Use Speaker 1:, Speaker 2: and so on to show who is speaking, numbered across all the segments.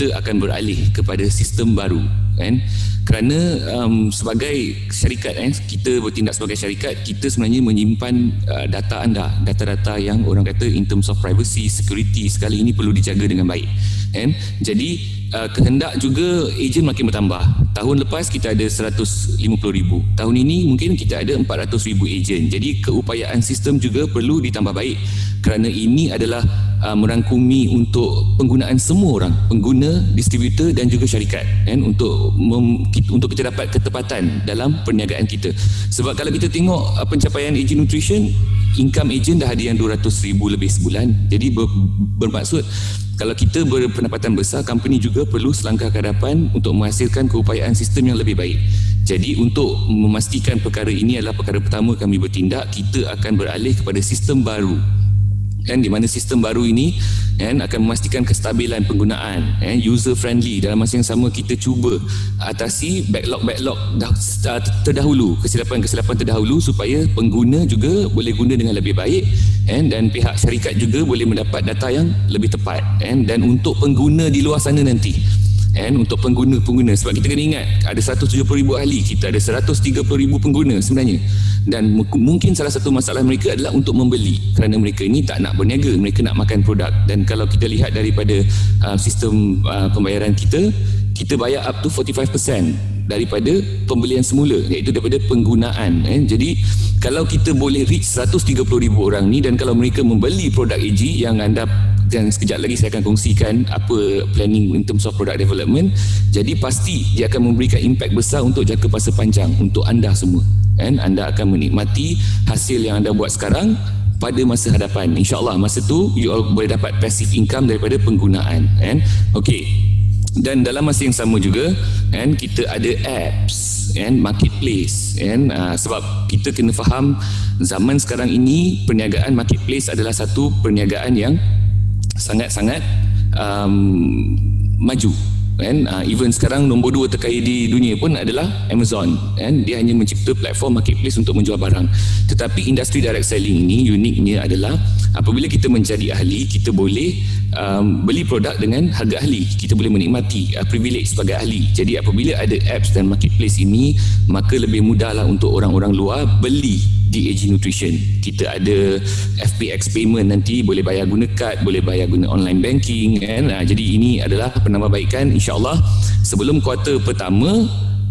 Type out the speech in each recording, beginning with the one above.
Speaker 1: kita akan beralih kepada sistem baru, kan? Kerana sebagai syarikat, kita bertindak sebagai syarikat, kita sebenarnya menyimpan data anda, data-data yang orang kata in terms of privacy, security sekali ini perlu dijaga dengan baik, kan? Jadi kehendak juga ejen makin bertambah. Tahun lepas kita ada 150,000, tahun ini mungkin kita ada 400,000 ejen. Jadi keupayaan sistem juga perlu ditambah baik, kerana ini adalah merangkumi untuk penggunaan semua orang, pengguna, distributor dan juga syarikat, kan? Untuk kita dapat ketepatan dalam perniagaan kita. Sebab kalau kita tengok pencapaian ejen nutrition, income ejen dah ada yang 200,000 lebih sebulan. Jadi bermaksud kalau kita berpendapatan besar, company juga perlu selangkah ke hadapan untuk menghasilkan keupayaan sistem yang lebih baik. Jadi untuk memastikan perkara ini adalah perkara pertama kami bertindak, kita akan beralih kepada sistem baru, kan, di mana sistem baru ini, kan, akan memastikan kestabilan penggunaan, user friendly. Dalam masa yang sama kita cuba atasi backlog terdahulu, kesilapan terdahulu, supaya pengguna juga boleh guna dengan lebih baik, dan pihak syarikat juga boleh mendapat data yang lebih tepat, dan untuk pengguna di luar sana nanti, untuk pengguna-pengguna, sebab kita kena ingat ada 170,000 ahli, kita ada 130,000 pengguna sebenarnya, dan mungkin salah satu masalah mereka adalah untuk membeli, kerana mereka ini tak nak berniaga, mereka nak makan produk. Dan kalau kita lihat daripada sistem pembayaran kita bayar up to 45% daripada pembelian semula, iaitu daripada penggunaan. Jadi kalau kita boleh reach 130,000 orang ni, dan kalau mereka membeli produk AG yang anda, dan sekejap lagi saya akan kongsikan apa planning in terms of product development, jadi pasti dia akan memberikan impact besar untuk jangka masa panjang untuk anda semua, kan? Anda akan menikmati hasil yang anda buat sekarang pada masa hadapan. InsyaAllah masa tu you all boleh dapat passive income daripada penggunaan, kan? Okey. Dan dalam masa yang sama juga, kan, kita ada apps, kan, marketplace, kan? Sebab kita kena faham zaman sekarang ini perniagaan marketplace adalah satu perniagaan yang sangat-sangat maju, kan? Even sekarang nombor 2 terkaya di dunia pun adalah Amazon, kan? Dia hanya mencipta platform marketplace untuk menjual barang. Tetapi industri direct selling ini uniknya adalah apabila kita menjadi ahli, kita boleh beli produk dengan harga ahli, kita boleh menikmati privilege sebagai ahli. Jadi apabila ada apps dan marketplace ini, maka lebih mudahlah untuk orang-orang luar beli di AG Nutrition. Kita ada FPX payment, nanti boleh bayar guna kad, boleh bayar guna online banking, kan? Jadi ini adalah penambahbaikan. InsyaAllah sebelum kuarter pertama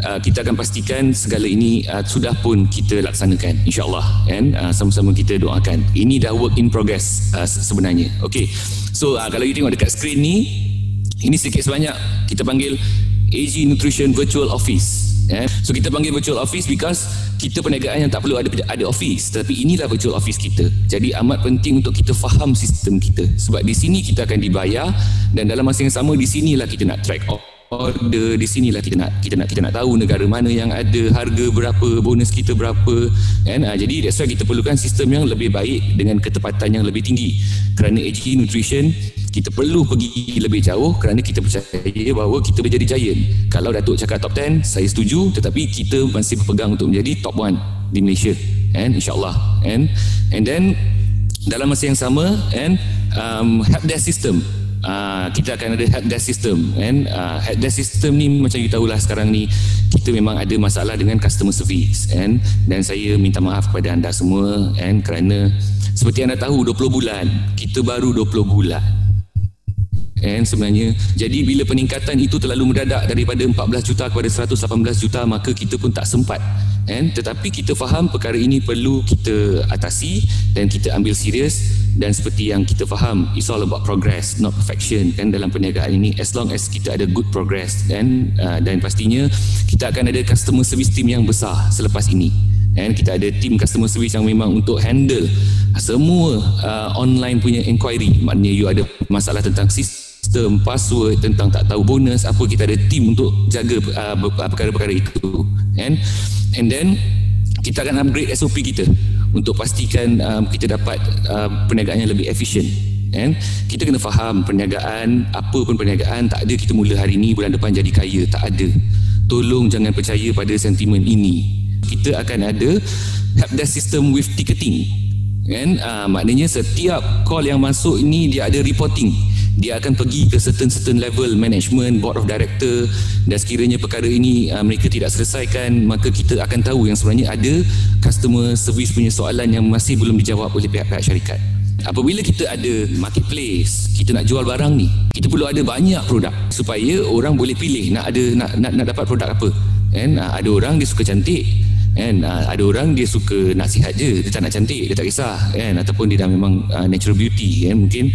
Speaker 1: kita akan pastikan segala ini sudah pun kita laksanakan, insyaAllah, kan? Sama-sama kita doakan. Ini dah work in progress sebenarnya. Okay, so kalau you tengok dekat skrin ni, ini sedikit sebanyak kita panggil AG Nutrition Virtual Office. So kita panggil virtual office because kita perniagaan yang tak perlu ada office, tapi inilah virtual office kita. Jadi amat penting untuk kita faham sistem kita, sebab di sini kita akan dibayar, dan dalam masa yang sama di sinilah kita nak track order, di sinilah kita nak tahu negara mana yang ada, harga berapa, bonus kita berapa, kan? Jadi that's why kita perlukan sistem yang lebih baik dengan ketepatan yang lebih tinggi. Kerana AG Nutrition kita perlu pergi lebih jauh, kerana kita percaya bahawa kita boleh jadi giant. Kalau Datuk cakap top 10, saya setuju, tetapi kita masih berpegang untuk menjadi top 1 di Malaysia, and insyaAllah, and then dalam masa yang sama, and helpdesk system, kita akan ada helpdesk system, and helpdesk system ni macam you tahulah sekarang ni kita memang ada masalah dengan customer service, and dan saya minta maaf kepada anda semua, and kerana seperti anda tahu 20 bulan, kita baru 20 bulan. Sebenarnya, jadi bila peningkatan itu terlalu mendadak daripada 14 juta kepada 118 juta, maka kita pun tak sempat. Tetapi kita faham perkara ini perlu kita atasi dan kita ambil serius, dan seperti yang kita faham, it's all about progress, not perfection, kan, dalam perniagaan ini. As long as kita ada good progress, dan pastinya kita akan ada customer service team yang besar selepas ini. Kita ada tim customer service yang memang untuk handle semua online punya inquiry. Maknanya you ada masalah tentang sistem, password, tentang tak tahu bonus apa, kita ada tim untuk jaga perkara-perkara itu, and then kita akan upgrade SOP kita untuk pastikan kita dapat perniagaan yang lebih efisien. Kita kena faham perniagaan, apa pun perniagaan, tak ada kita mula hari ini bulan depan jadi kaya, tak ada. Tolong jangan percaya pada sentimen ini. Kita akan ada helpdesk system with ticketing, maknanya setiap call yang masuk ini dia ada reporting. dia akan pergi ke certain level management, board of director, dan sekiranya perkara ini mereka tidak selesaikan, maka kita akan tahu yang sebenarnya ada customer service punya soalan yang masih belum dijawab oleh pihak-pihak syarikat. Apabila kita ada marketplace, kita nak jual barang ni, kita perlu ada banyak produk supaya orang boleh pilih nak dapat produk apa. Ada orang dia suka cantik, ada orang dia suka nak sihat je, dia tak nak cantik, dia tak kisah, ataupun dia dah memang natural beauty, mungkin.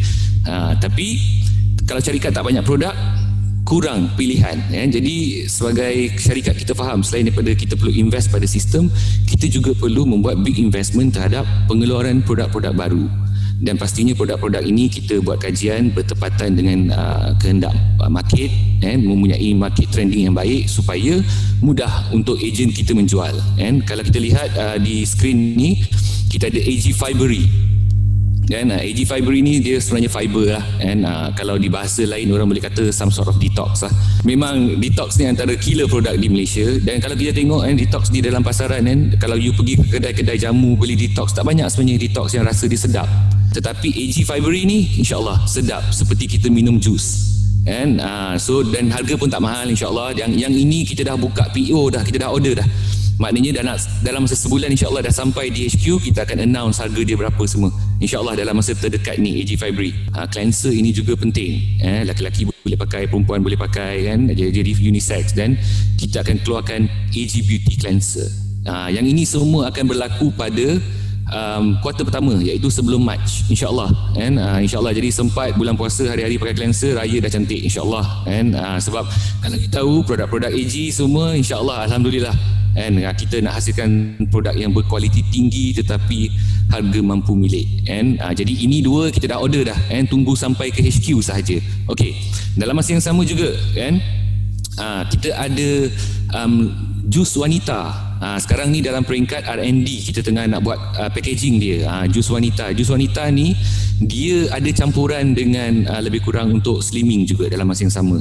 Speaker 1: Tapi kalau syarikat tak banyak produk, kurang pilihan. Jadi sebagai syarikat kita faham, selain daripada kita perlu invest pada sistem, kita juga perlu membuat big investment terhadap pengeluaran produk-produk baru. Dan pastinya produk-produk ini kita buat kajian bertepatan dengan kehendak market, mempunyai market trending yang baik supaya mudah untuk ejen kita menjual. Kalau kita lihat di skrin ni, kita ada AG Fibery. AG Fibery ni dia sebenarnya fiber lah, kalau di bahasa lain orang boleh kata some sort of detox lah. Memang detox ni antara killer produk di Malaysia. Dan kalau kita tengok detox di dalam pasaran, kalau you pergi ke kedai-kedai jamu beli detox, tak banyak sebenarnya detox yang rasa dia sedap. Tetapi AG Fibery ni insyaAllah sedap seperti kita minum jus. Dan harga pun tak mahal insyaAllah. Yang ini kita dah buka PO dah, kita dah order dah. Maknanya dalam masa sebulan insyaAllah dah sampai di HQ, kita akan announce harga dia berapa semua. InsyaAllah dalam masa terdekat ni AG Fibery. Cleanser ini juga penting. Laki-laki boleh pakai, perempuan boleh pakai, jadi unisex. Dan kita akan keluarkan AG Beauty Cleanser. Yang ini semua akan berlaku pada kuartal pertama, iaitu sebelum Mac, insyaAllah. InsyaAllah, jadi sempat bulan puasa hari-hari pakai cleanser, raya dah cantik insyaAllah. Sebab kalau kita tahu produk-produk AG semua insyaAllah, Alhamdulillah, kita nak hasilkan produk yang berkualiti tinggi tetapi harga mampu milik. Jadi ini dua kita dah order dah, tunggu sampai ke HQ sahaja. Okey, dalam masa yang sama juga kita ada jus wanita. Sekarang ni dalam peringkat R&D kita tengah nak buat packaging dia, jus wanita. Jus wanita ni dia ada campuran dengan lebih kurang untuk slimming juga dalam masa yang sama.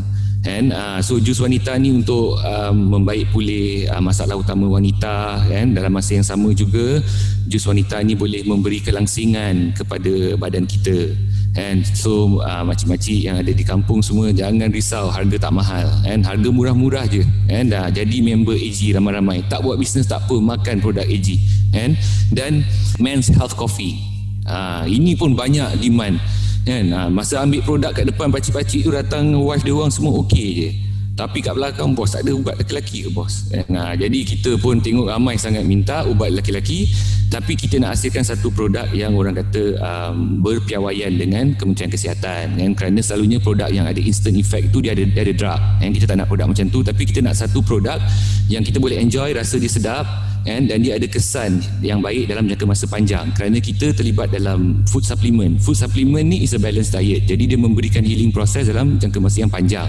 Speaker 1: So jus wanita ni untuk membaik pulih masalah utama wanita, dalam masa yang sama juga jus wanita ni boleh memberi kelangsingan kepada badan kita. So makcik-makcik yang ada di kampung semua, jangan risau, harga tak mahal, harga murah-murah je. Jadi member AG ramai-ramai, tak buat bisnes tak apa, makan produk AG. Dan Men's Health Coffee, ini pun banyak demand. Masa ambil produk kat depan, pakcik-pakcik tu datang, wife dia orang semua okey je, tapi kat belakang, bos tak ada ubat lelaki ke bos? Jadi kita pun tengok ramai sangat minta ubat lelaki, tapi kita nak hasilkan satu produk yang orang kata berpiawaian dengan Kementerian Kesihatan. Kerana selalunya produk yang ada instant effect tu dia ada drug. Kita tak nak produk macam tu, tapi kita nak satu produk yang kita boleh enjoy, rasa dia sedap, dan dia ada kesan yang baik dalam jangka masa panjang. Kerana kita terlibat dalam food supplement. Food supplement ni is a balanced diet, jadi dia memberikan healing proses dalam jangka masa yang panjang.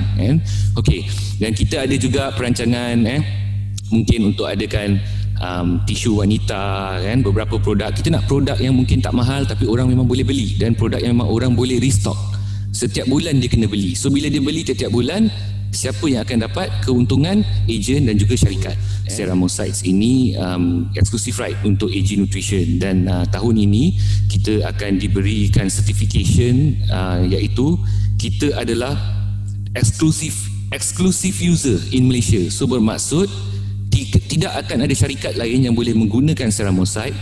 Speaker 1: Okey, dan kita ada juga perancangan mungkin untuk adakan tisu wanita, beberapa produk. Kita nak produk yang mungkin tak mahal tapi orang memang boleh beli, dan produk yang memang orang boleh restock. Setiap bulan dia kena beli. So bila dia beli tiap-tiap bulan, siapa yang akan dapat keuntungan? Ejen dan juga syarikat. Ceramosides ini exclusive right untuk AG Nutrition, dan tahun ini kita akan diberikan certification, iaitu kita adalah exclusive user in Malaysia. So bermaksud tidak akan ada syarikat lain yang boleh menggunakan Ceramoside,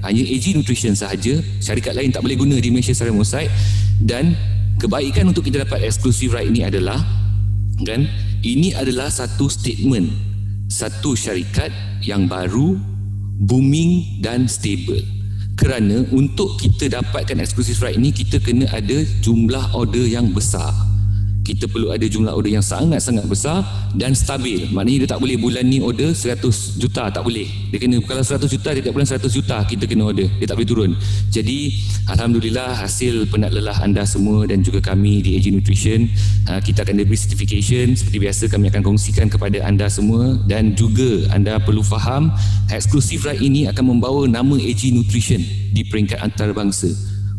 Speaker 1: hanya AG Nutrition sahaja. Syarikat lain tak boleh guna di Malaysia Ceramoside. Dan kebaikan untuk kita dapat exclusive right ini adalah, ini adalah satu statement, satu syarikat yang baru, booming dan stable. Kerana untuk kita dapatkan exclusive right ini, kita kena ada jumlah order yang besar. Kita perlu ada jumlah order yang sangat-sangat besar dan stabil. Maknanya dia tak boleh bulan ni order 100 juta, tak boleh. Dia kena, kalau 100 juta, dia tiap bulan 100 juta kita kena order. Dia tak boleh turun. Jadi Alhamdulillah, hasil penat lelah anda semua dan juga kami di AG Nutrition, kita akan diberi certification. Seperti biasa kami akan kongsikan kepada anda semua, dan juga anda perlu faham exclusive right ini akan membawa nama AG Nutrition di peringkat antarabangsa.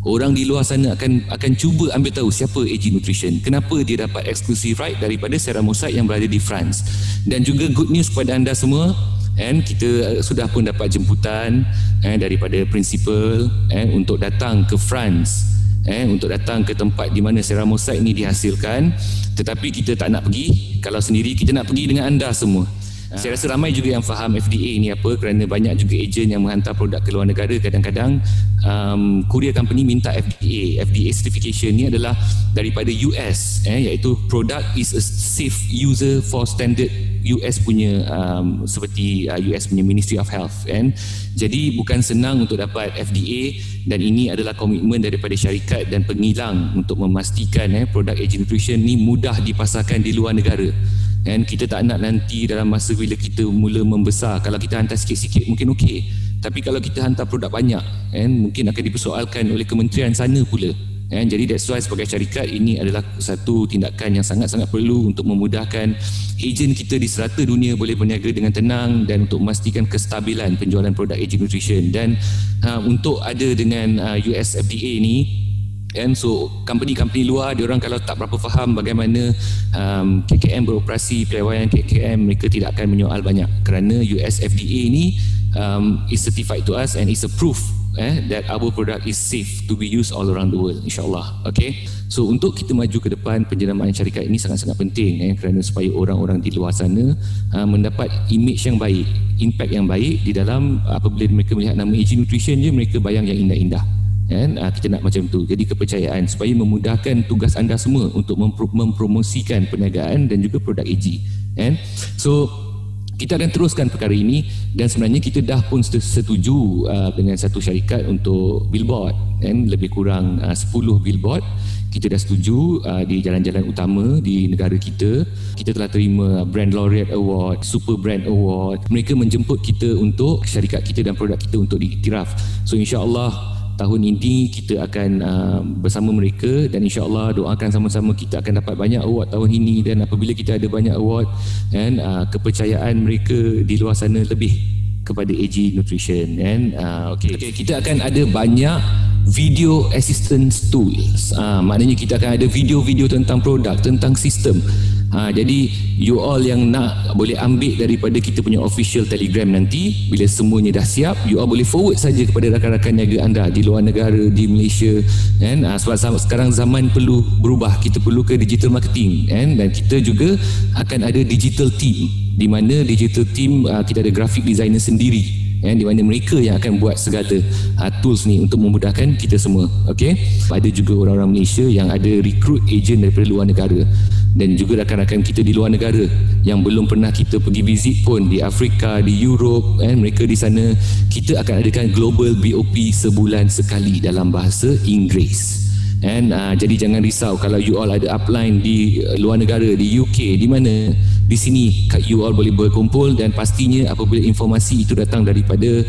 Speaker 1: Orang di luar sana akan cuba ambil tahu siapa AG Nutrition, kenapa dia dapat exclusive right daripada Ceramoside yang berada di France. Dan juga good news kepada anda semua, kita sudah pun dapat jemputan daripada principal untuk datang ke France untuk datang ke tempat di mana ceramosite ni dihasilkan, tetapi kita tak nak pergi kalau sendiri, kita nak pergi dengan anda semua. Saya rasa ramai juga yang faham FDA ni apa, kerana banyak juga ejen yang menghantar produk ke luar negara. Kadang-kadang courier company minta FDA certification ni adalah daripada US, iaitu product is a safe user for standard US punya seperti US punya Ministry of Health, jadi bukan senang untuk dapat FDA, dan ini adalah komitmen daripada syarikat dan pengilang untuk memastikan produk AG Nutrition ni mudah dipasarkan di luar negara. Dan kita tak nak nanti dalam masa bila kita mula membesar, kalau kita hantar sikit-sikit mungkin okey, tapi kalau kita hantar produk banyak, mungkin akan dipersoalkan oleh kementerian sana pula. Jadi that's why sebagai syarikat ini adalah satu tindakan yang sangat-sangat perlu untuk memudahkan ejen kita di serata dunia boleh berniaga dengan tenang dan untuk memastikan kestabilan penjualan produk AG Nutrition. Dan untuk ada dengan US FDA ni, so company-company luar, diorang kalau tak berapa faham bagaimana KKM beroperasi, piawaian KKM, mereka tidak akan menyoal banyak, kerana US FDA ni is certified to us and is a proof that our product is safe to be used all around the world, insyaAllah. Okay, so untuk kita maju ke depan, penjenamaan syarikat ini sangat-sangat penting, kerana supaya orang-orang di luar sana mendapat image yang baik, impact yang baik di dalam apabila mereka melihat nama AG Nutrition je, mereka bayang yang indah-indah. Kita nak macam tu. Jadi kepercayaan supaya memudahkan tugas anda semua untuk mempromosikan perniagaan dan juga produk AG. So kita akan teruskan perkara ini, dan sebenarnya kita dah pun setuju dengan satu syarikat untuk billboard, lebih kurang 10 billboard kita dah setuju di jalan-jalan utama di negara kita. Kita telah terima Brand Laureate Award, Super Brand Award. Mereka menjemput kita untuk syarikat kita dan produk kita untuk diiktiraf. So insya-Allah tahun ini kita akan bersama mereka, dan insya-Allah doakan sama-sama kita akan dapat banyak award tahun ini. Dan apabila kita ada banyak award, dan kepercayaan mereka di luar sana lebih kepada AG Nutrition. Okay, kita akan ada banyak video assistance tools. Maknanya kita akan ada video-video tentang produk, tentang sistem. Jadi you all yang nak boleh ambil daripada kita punya official Telegram nanti. Bila semuanya dah siap, you all boleh forward saja kepada rakan-rakan niaga anda di luar negara, di Malaysia, sebab sekarang zaman perlu berubah, kita perlu ke digital marketing, dan kita juga akan ada digital team, di mana digital team kita ada graphic designer sendiri, di mana mereka yang akan buat segala tools ni untuk memudahkan kita semua. Okay? Ada juga orang-orang Malaysia yang ada recruit agent daripada luar negara, dan juga rakan-rakan kita di luar negara yang belum pernah kita pergi visit pun, di Afrika, di Europe, mereka di sana. Kita akan adakan global BOP sebulan sekali dalam bahasa Inggeris. Jadi jangan risau kalau you all ada upline di luar negara, di UK, di mana, di sini you all boleh berkumpul, dan pastinya apabila informasi itu datang daripada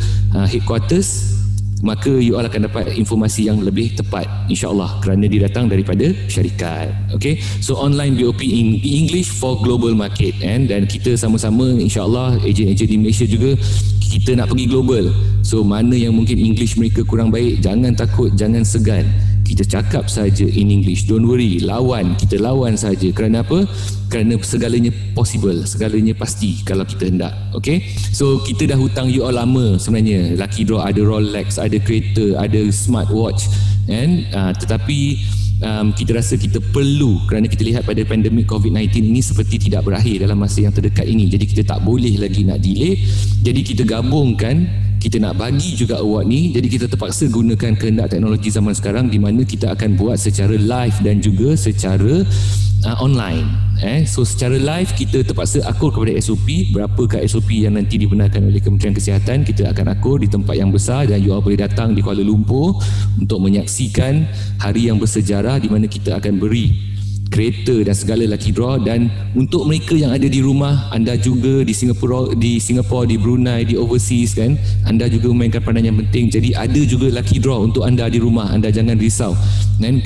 Speaker 1: headquarters, maka you all akan dapat informasi yang lebih tepat, insya-Allah, kerana dia datang daripada syarikat. Okay, so online BOP in English for global market, dan kita sama-sama insya-Allah, ejen-ejen di Malaysia juga kita nak pergi global. So mana yang mungkin English mereka kurang baik, jangan takut, jangan segan, kita cakap saja in English, don't worry, kita lawan saja. Kerana apa? Kerana segalanya possible, segalanya pasti kalau kita hendak. Okay, so kita dah hutang you all lama sebenarnya. Lucky Draw ada Rolex, ada kereta, ada smartwatch, tetapi kita rasa kita perlu, kerana kita lihat pada pandemik COVID-19 ini seperti tidak berakhir dalam masa yang terdekat ini. Jadi kita tak boleh lagi nak delay. Jadi kita gabungkan, kita nak bagi juga award ni. Jadi kita terpaksa gunakan kehendak teknologi zaman sekarang, di mana kita akan buat secara live dan juga secara online. So secara live kita terpaksa akur kepada SOP. Berapakah SOP yang nanti dibenarkan oleh Kementerian Kesihatan, kita akan akur di tempat yang besar, dan you all boleh datang di Kuala Lumpur untuk menyaksikan hari yang bersejarah, di mana kita akan beri kereta dan segala lucky draw. Dan untuk mereka yang ada di rumah, anda juga di Singapura, di Brunei, di overseas, anda juga memainkan peranan yang penting. Jadi ada juga lucky draw untuk anda di rumah, anda jangan risau. Dan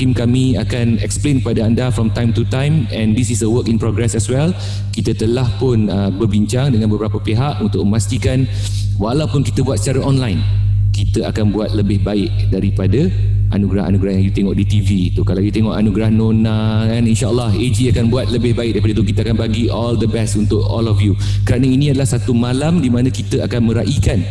Speaker 1: tim kami akan explain kepada anda from time to time, and this is a work in progress as well. Kita telah pun berbincang dengan beberapa pihak untuk memastikan walaupun kita buat secara online, kita akan buat lebih baik daripada anugerah-anugerah yang you tengok di TV tu. Kalau you tengok anugerah Nona, insya-Allah AG akan buat lebih baik daripada itu. Kita akan bagi all the best untuk all of you, kerana ini adalah satu malam di mana kita akan meraihkan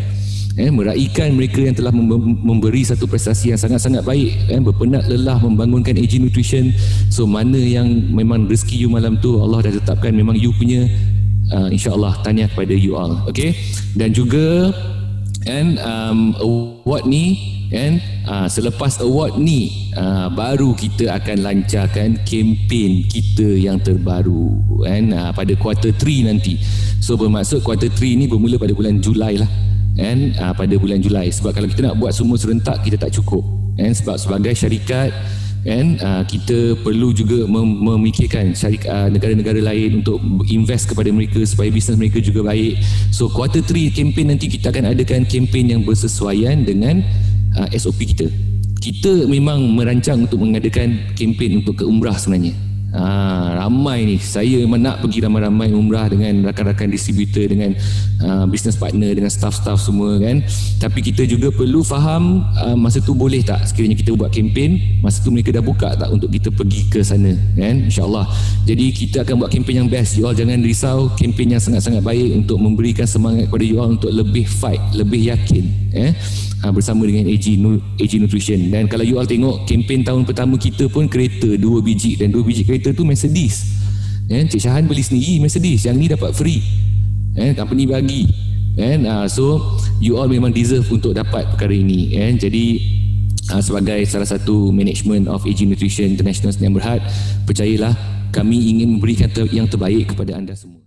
Speaker 1: Meraihkan mereka yang telah memberi satu prestasi yang sangat-sangat baik, berpenat lelah membangunkan AG Nutrition. So mana yang memang rezeki you malam tu Allah dah tetapkan memang you punya, insya-Allah tahniah kepada you all. Okay, dan juga award ni selepas award ni baru kita akan lancarkan kempen kita yang terbaru pada quarter 3 nanti. So bermaksud quarter 3 ni bermula pada bulan Julai lah, pada bulan Julai. Sebab kalau kita nak buat semua serentak kita tak cukup, sebab sebagai syarikat kita perlu juga memikirkan syarikat negara-negara lain untuk invest kepada mereka supaya bisnes mereka juga baik. So quarter 3 kempen nanti kita akan adakan kempen yang bersesuaian dengan SOP kita. Kita memang merancang untuk mengadakan kempen untuk ke umrah sebenarnya. Ramai ni, saya memang nak pergi ramai-ramai umrah dengan rakan-rakan distributor, dengan business partner, dengan staff-staff semua kan. Tapi kita juga perlu faham masa tu boleh tak sekiranya kita buat kempen, masa tu mereka dah buka tak untuk kita pergi ke sana kan, insya-Allah. Jadi kita akan buat kempen yang best. You all jangan risau, kempen yang sangat-sangat baik untuk memberikan semangat kepada you all untuk lebih fight, lebih yakin bersama dengan AG Nutrition. Dan kalau you all tengok kempen tahun pertama kita pun kereta 2 biji, dan 2 biji kereta tu Mercedes. Cik Syahan beli sendiri Mercedes, yang ni dapat free, company bagi. So you all memang deserve untuk dapat perkara ini. Jadi sebagai salah satu management of AG Nutrition International Sdn Bhd, percayalah kami ingin memberikan yang terbaik kepada anda semua.